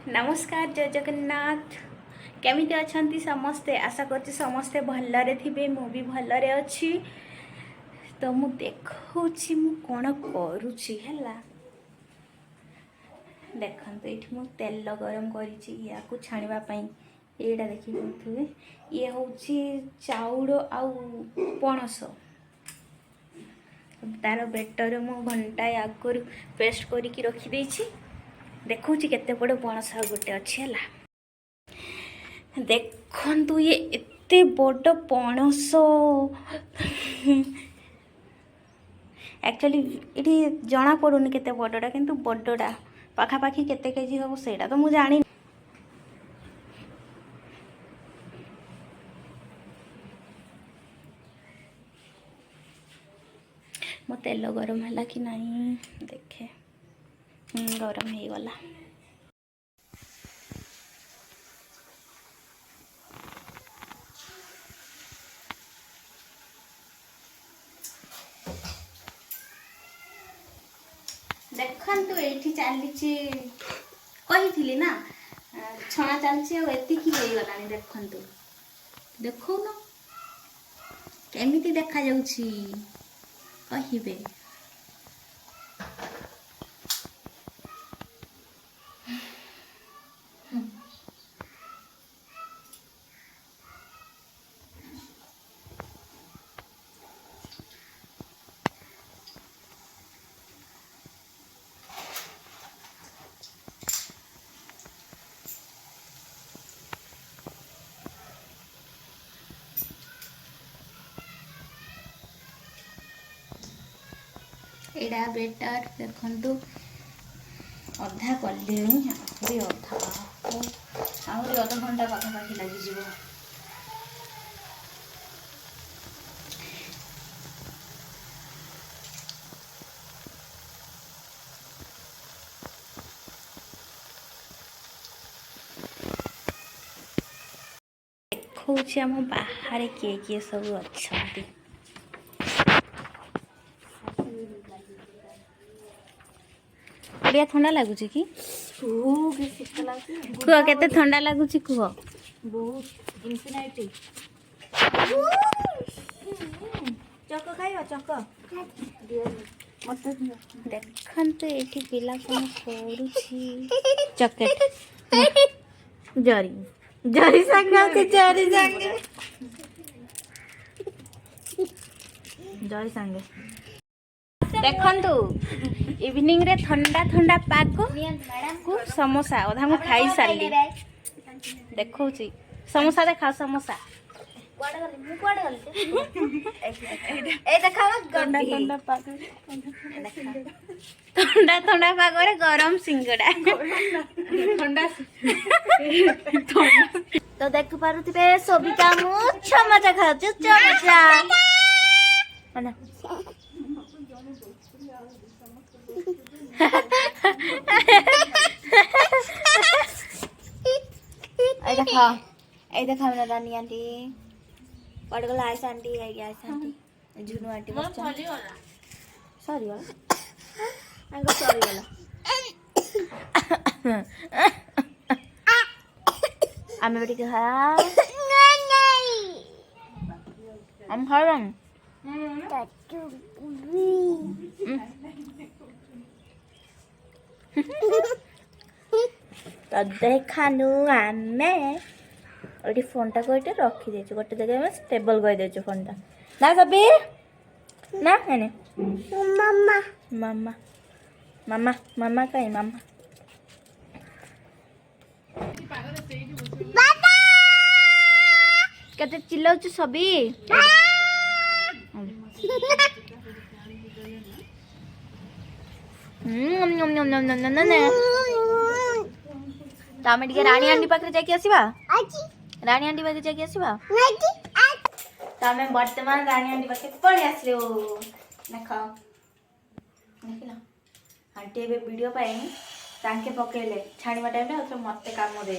नमस्कार जय जगन्नाथ केमिति अछंती समस्ते आशा करछि समस्ते भलरे थिबे मु भी भलरे अछि। तो मु देखौछि मु कोन करूछि हैला देखंतु एठी मु तेल गरम करिछि या को छाणिबा पई एडा देखि बोथुए ये होछि चाउर आउ पणस तार बेटर मु घंटा आगुर पेस्ट करिकी रखि देछि। देखौछि केते बड़ पणस गोटे अछि हैला देखंतु ये एते बड़ पणस एक्चुअली इटी जना पड़ुनी केते बड़टा किंतु बड़टा पाखापाखि केते केजी हम सेटा तो मु जानी। मो तेल गरम है कि नहीं देखे गरम हो गला। देखंतु एठी चली कही ना छणा चलची एति गलानी देखंतु देखो न केमिति देखा जाउची कहिबे। एडा बेटर देखंतु अधा कलेनी आहुरी अधा आहुरी अध घंटा पाखापाखि लगी जीवो। देखौछि हम बाहर किए सब अच्छी बढ़िया ठंडा लगुच कि कह केते ठंडा लगुच कह बहुत इन्फिनिटी चक खाइबा चक देखंतु एठी पिला कोन करूछि चॉकलेट जरी जरी संग के जरी संग देखंतु इवनिंग रे ठंडा ठंडा पाग को समोसा अधा मु खाई सारली देखौछि समोसा देखा समोसा कोडे गली मु कोडे गली ए देखा ठंडा ठंडा पाग ठंडा ठंडा पाग रे गरम सिंगड़ा ठंडा तो देख पारुथिबे सोबिका मु चमचा खाउछु चमचा अना ऐ देखा मेरा रानी आंटी पड़गला आइस आंटी आइस आंटी झुनू आंटी बस सॉरी वाला अंग सॉरी वाला आमे बेटी के खा हम खा रहे तो देखानु आमे और फोन टा को रखी दे गोटे जगह में स्टेबल कर दे फोन टा ना सबीर ना है मामा मामा मामा मामा कहीं मामा केते चिल्लाउछु सबीर तो आम टे राणी आंटी पाखे जाकि आसवा राणी आंटी पाखे जाकि आसवा तो आम वर्तमान राणी आंटी पाखे पड़े आसले देख देख आंटी ए वीडियो तांके पकेले छाणीवा टाइम रे मत काम दे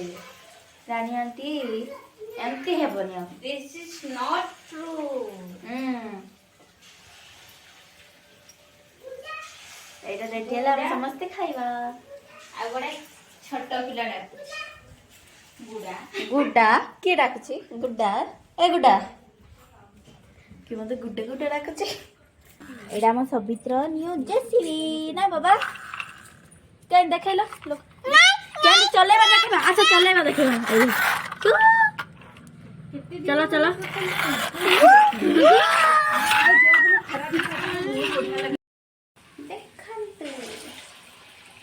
राणी आंटी एमती हेबनी this is not true Etah ready हला हम समस्त खाइबा आ गोटे छोट पिला डाकुची गुडा गुड्डा किए डाकुची गुड्डा ए गुड्डा कि मते गुड्डे गुड्डे डाकुची एडा म सवित्र न्यू जेसीबी ना बाबा केन देखैलो लोक केन चलेबा देखबा अच्छा चलेबा देखबा चलो चलो ଦେଖନ୍ତୁ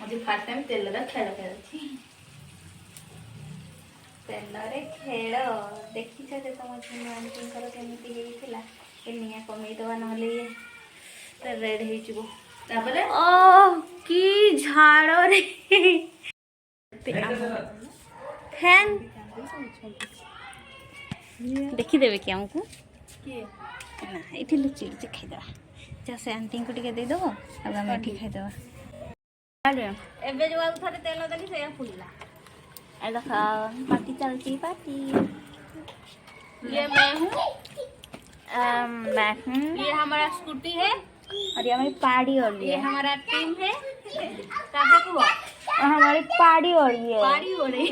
ଆଜି ଫାର୍ଷ୍ଟ ଟାଇମ୍ ତେଲରେ ଖେଳ ଖେଳୁଛି ତେଲରେ ଖେଳ ଦେଖିଛ ଯେ ତମ ଝିଅମାନଙ୍କର କେମିତି ହେଇଥିଲା ଏ ନିଆଁ କମେଇଦବା ନହେଲେ ଇଏ ରେଡ୍ ହେଇଯିବ ତାପରେ ଓ କି ଝାଳରେ ଫ୍ୟାନ୍ ଦେଖିଦେବେ କି ଆମକୁ ନା ଏଠି ଲୁଚି ଲୁଚି ଖାଇଦେବା ଯା ସେ ଆଣ୍ଟିଙ୍କୁ ଟିକେ ଦେଇଦେବ ଆଉ ଆମେ ଏଠି ଖାଇଦେବା ଏବେ ଯୋଉ ଆଉ ଥରେ ତେଲ ଦେଲି ସେଇଆ ଫୁଲିଲା ଏ ଦେଖ पार्टी चलती पार्टी ये मैं हूँ मैं हूँ ये हमारा स्कूटी है और ये हमारी पाड़ी और ये ये हमारा टीम है काका को और हमारी पाड़ी और ये पारी हो रही